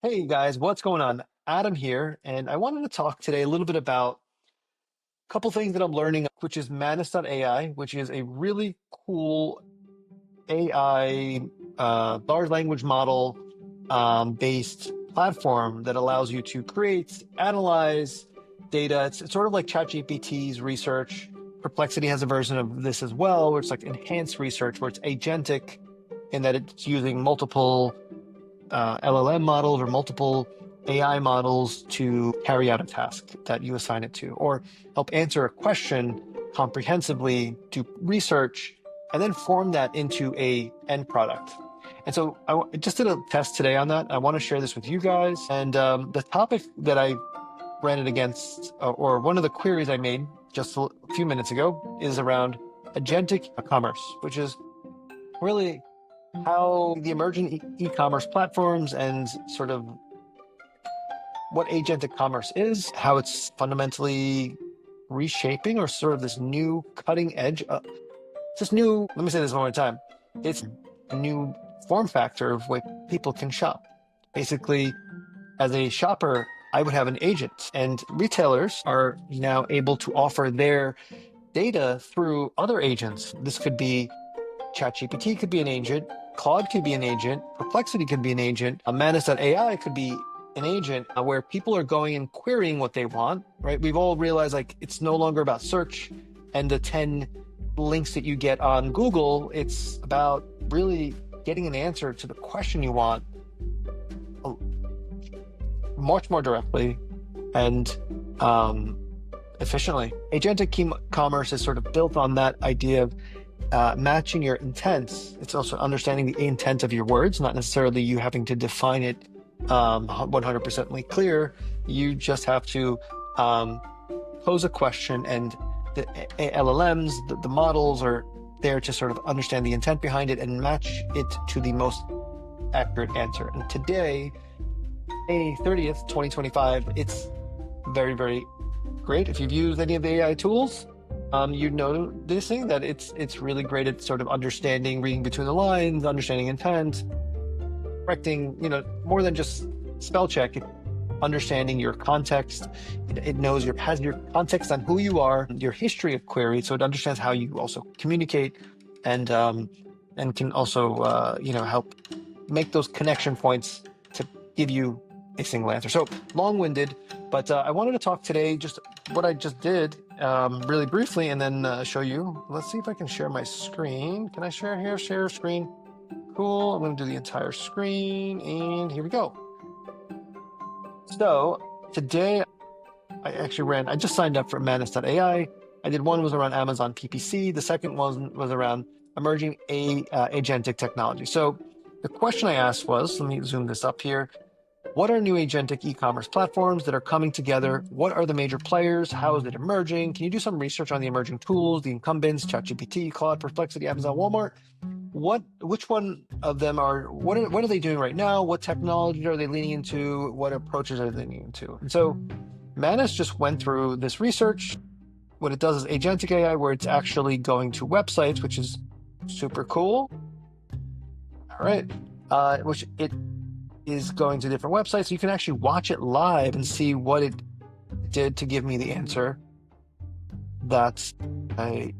Hey guys, what's going on? Adam here, and I wanted to talk today a little bit about a couple things that I'm learning, which is Manus.ai, which is a really cool AI large language model based platform that allows you to create, analyze data. It's sort of like ChatGPT's research. Perplexity has a version of this as well, where it's like enhanced research, where it's agentic in that it's using multiple LLM models or multiple AI models to carry out a task that you assign it to, or help answer a question comprehensively, do research, and then form that into a end product. And so I just did a test today on that. I want to share this with you guys. And the topic that I ran it against, or one of the queries I made just a few minutes ago, is around agentic commerce, which is really how the emerging e-commerce platforms and sort of what agentic commerce is, how it's fundamentally reshaping or sort of this new cutting edge. This new, let me say this one more time. It's a new form factor of way people can shop. Basically, as a shopper, I would have an agent, and retailers are now able to offer their data through other agents. This could be ChatGPT could be an agent, Claude could be an agent, Perplexity could be an agent, Manus.ai could be an agent where people are going and querying what they want, right? We've all realized like it's no longer about search and the 10 links that you get on Google. It's about really getting an answer to the question you want much more directly and efficiently. Agentic commerce is sort of built on that idea of matching your intents. It's also understanding the intent of your words, not necessarily you having to define it 100% clear. You just have to pose a question, and the LLMs, the models are there to sort of understand the intent behind it and match it to the most accurate answer. And today, May 30th, 2025, it's very, very great. If you've used any of the AI tools, you know this thing that it's really great at sort of understanding, reading between the lines, understanding intent, correcting, more than just spell check, understanding your context. It knows has your context on who you are, your history of query, so it understands how you also communicate, and can also help make those connection points to give you a single answer. So long-winded, but I wanted to talk today just what I just did really briefly, and then show you. Let's see if I can share my screen. Can I share here? Share screen. Cool. I'm going to do the entire screen, and here we go. So today I just signed up for Manus.ai. I did one was around Amazon PPC. The second one was around emerging agentic technology. So the question I asked was, let me zoom this up here. What are new agentic e-commerce platforms that are coming together? What are the major players? How is it emerging? Can you do some research on the emerging tools, the incumbents, ChatGPT, Claude, Perplexity, Amazon, Walmart? Which one of them what are they doing right now? What technology are they leaning into? What approaches are they leaning into? And so Manus just went through this research. What it does is agentic AI, where it's actually going to websites, which is super cool. All right. Which it is going to different websites. So you can actually watch it live and see what it did to give me the answer that I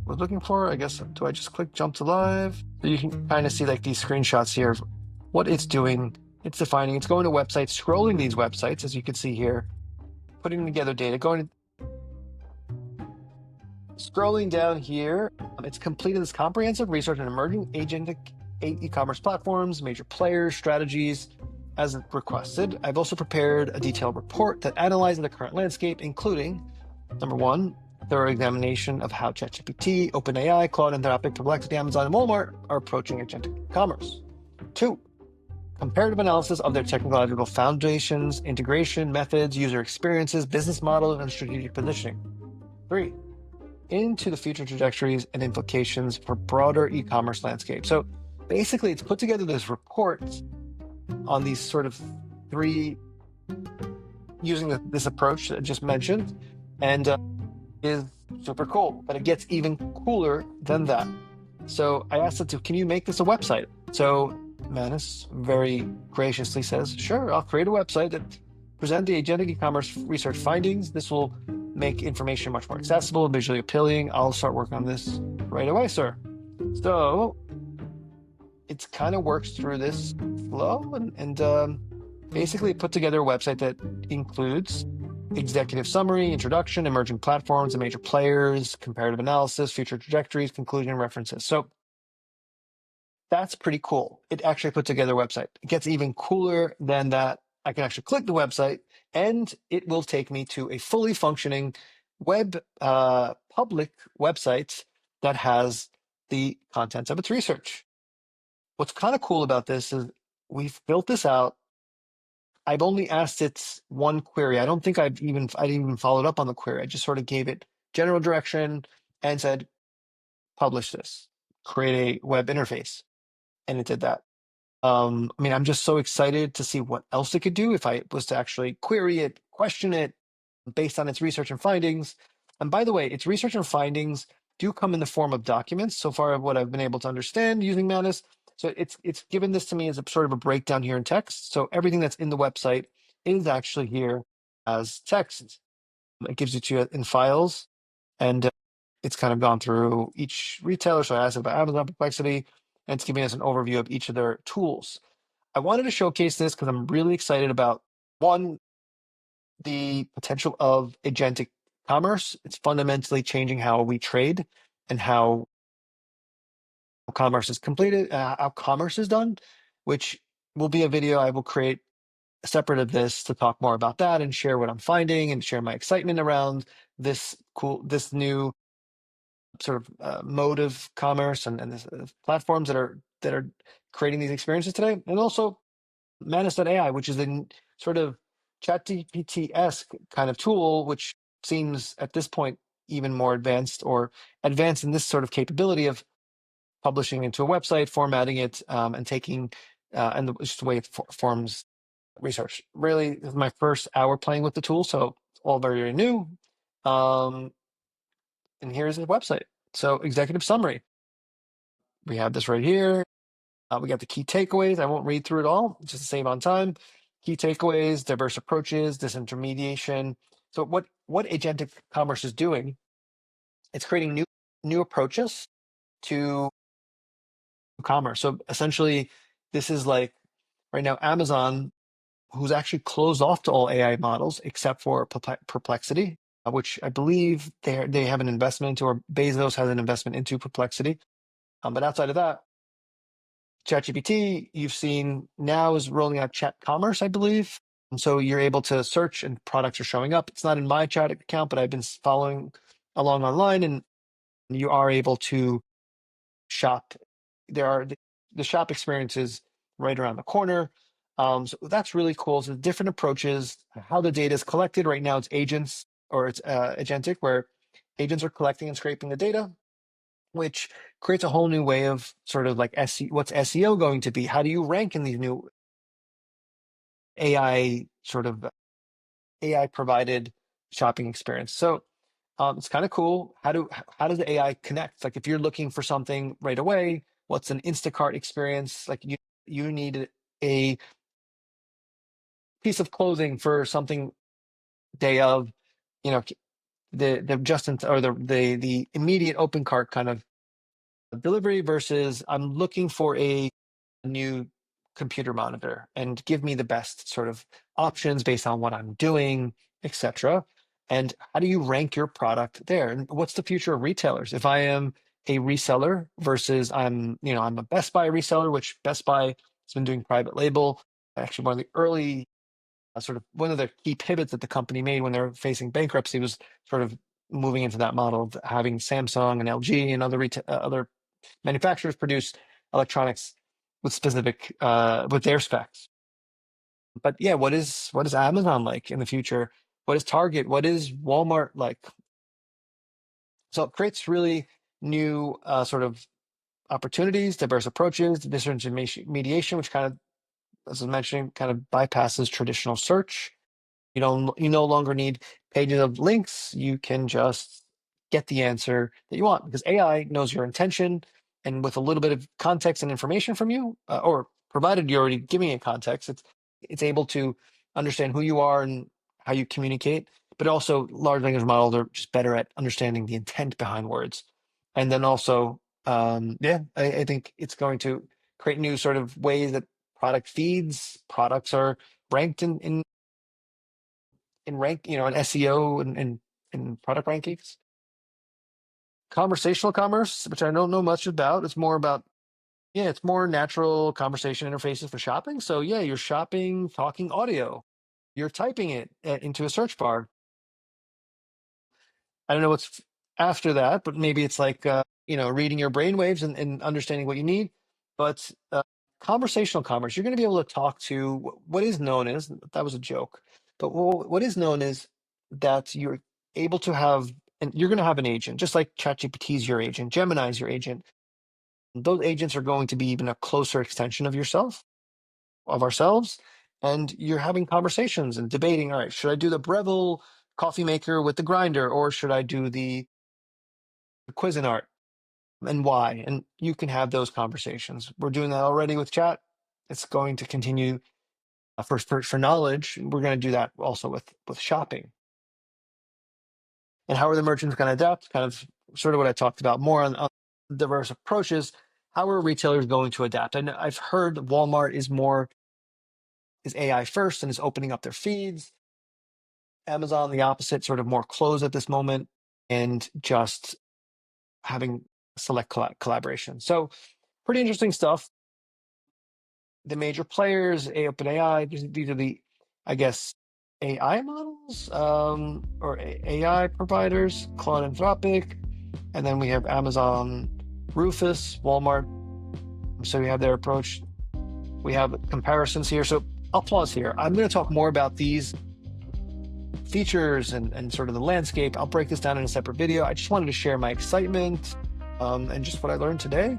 was looking for. I guess, do I just click jump to live? So you can kind of see like these screenshots here of what it's doing. It's defining, it's going to websites, scrolling these websites, as you can see here, putting together data, scrolling down here. It's completed this comprehensive research on emerging agentic e-commerce platforms, major players, strategies, as requested. I've also prepared a detailed report that analyzes the current landscape, including, number one, thorough examination of how ChatGPT, OpenAI, Claude, Anthropic, Perplexity, Amazon, and Walmart are approaching agentic commerce. Two, comparative analysis of their technological foundations, integration, methods, user experiences, business models, and strategic positioning. Three, into the future trajectories and implications for broader e-commerce landscape. So basically, it's put together this report on these sort of three, using this approach that I just mentioned, and is super cool. But it gets even cooler than that. So I asked it to, can you make this a website? So Manus very graciously says, sure, I'll create a website that present the agentic e-commerce research findings. This will make information much more accessible and visually appealing. I'll start working on this right away, sir. So it kind of works through this flow and basically put together a website that includes executive summary, introduction, emerging platforms and major players, comparative analysis, future trajectories, conclusion, references. So that's pretty cool. It actually put together a website. It gets even cooler than that. I can actually click the website and it will take me to a fully functioning public website that has the contents of its research. What's kind of cool about this is we've built this out. I've only asked it one query. I don't think I didn't even followed up on the query. I just sort of gave it general direction and said, publish this, create a web interface. And it did that. I mean, I'm just so excited to see what else it could do if I was to actually query it, question it based on its research and findings. And by the way, its research and findings do come in the form of documents so far of what I've been able to understand using Manus. So it's given this to me as a sort of a breakdown here in text. So everything that's in the website is actually here as text. It gives it to you in files, and it's kind of gone through each retailer. So I asked about Amazon, Perplexity, and it's giving us an overview of each of their tools. I wanted to showcase this because I'm really excited about, one, the potential of agentic commerce. It's fundamentally changing how we trade and how commerce is completed, how commerce is done, which will be a video I will create separate of this to talk more about that and share what I'm finding and share my excitement around this new sort of mode of commerce and this, platforms that are creating these experiences today, and also Manus.ai, which is a sort of ChatGPT-esque kind of tool, which seems at this point even more advanced or advanced in this sort of capability of publishing into a website, formatting it, and taking just the way it forms research. Really, this is my first hour playing with the tool, so it's all very, very new. And here's the website. So executive summary. We have this right here. We got the key takeaways. I won't read through it all, just to save on time. Key takeaways, diverse approaches, disintermediation. So what agentic commerce is doing, it's creating new approaches to commerce. So essentially, this is like right now, Amazon, who's actually closed off to all AI models except for Perplexity, which I believe they have an investment into, or Bezos has an investment into Perplexity. But outside of that, ChatGPT, you've seen now is rolling out chat commerce, I believe. And so you're able to search and products are showing up. It's not in my chat account, but I've been following along online, and you are able to shop. There are the shop experiences right around the corner. So that's really cool. So different approaches, how the data is collected. Right now it's agents, or it's agentic, where agents are collecting and scraping the data, which creates a whole new way of sort of like what's SEO going to be? How do you rank in these new AI sort of AI provided shopping experience? So it's kind of cool. How does the AI connect? Like if you're looking for something right away, what's an Instacart experience? Like you need a piece of clothing for something day of, you know, the just in, or the immediate open cart kind of delivery versus I'm looking for a new computer monitor and give me the best sort of options based on what I'm doing, etc. And how do you rank your product there? And what's the future of retailers? If I am a reseller versus I'm a Best Buy reseller, which Best Buy has been doing private label. Actually, one of the early sort of one of the key pivots that the company made when they were facing bankruptcy was sort of moving into that model of having Samsung and LG and other manufacturers produce electronics with specific with their specs. But yeah, what is Amazon like in the future? What is Target? What is Walmart like? So it creates really new sort of opportunities, diverse approaches, disintermediation, which kind of, as I was mentioning, kind of bypasses traditional search. You no longer need pages of links. You can just get the answer that you want because AI knows your intention, and with a little bit of context and information from you, or provided you're already giving it context, it's able to understand who you are and how you communicate. But also, large language models are just better at understanding the intent behind words. And then also, yeah, I think it's going to create new sort of ways that products are ranked in rank, in SEO and product rankings. Conversational commerce, which I don't know much about. It's more about, yeah, it's more natural conversation interfaces for shopping. So yeah, you're shopping, talking audio, you're typing it into a search bar. I don't know what's after that, but maybe it's like, reading your brainwaves and understanding what you need. But conversational commerce, you're going to be able to talk to what is known as, that was a joke, but what is known is that you're able to have, and you're going to have an agent, just like ChatGPT is your agent, Gemini is your agent. Those agents are going to be even a closer extension of yourself, of ourselves. And you're having conversations and debating, all right, should I do the Breville coffee maker with the grinder, or should I do the Cuisinart, and why? And you can have those conversations. We're doing that already with chat. It's going to continue for knowledge. We're going to do that also with shopping. And how are the merchants going to adapt? Kind of sort of what I talked about more on diverse approaches. How are retailers going to adapt? I know I've heard Walmart is AI first and is opening up their feeds. Amazon, the opposite, sort of more closed at this moment and just having select collaboration. So pretty interesting stuff. The major players, OpenAI, these are the, I guess, AI models, or AI providers, Claude Anthropic, and then we have Amazon, Rufus, Walmart. So we have their approach. We have comparisons here. So I'll pause here. I'm going to talk more about these features and sort of the landscape. I'll break this down in a separate video. I just wanted to share my excitement and just what I learned today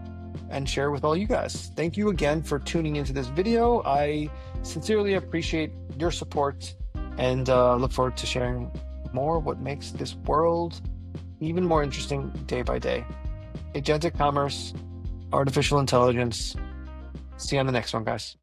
and share with all you guys. Thank you again for tuning into this video. I sincerely appreciate your support and look forward to sharing more what makes this world even more interesting day by day. Agentic commerce, artificial intelligence. See you on the next one, guys.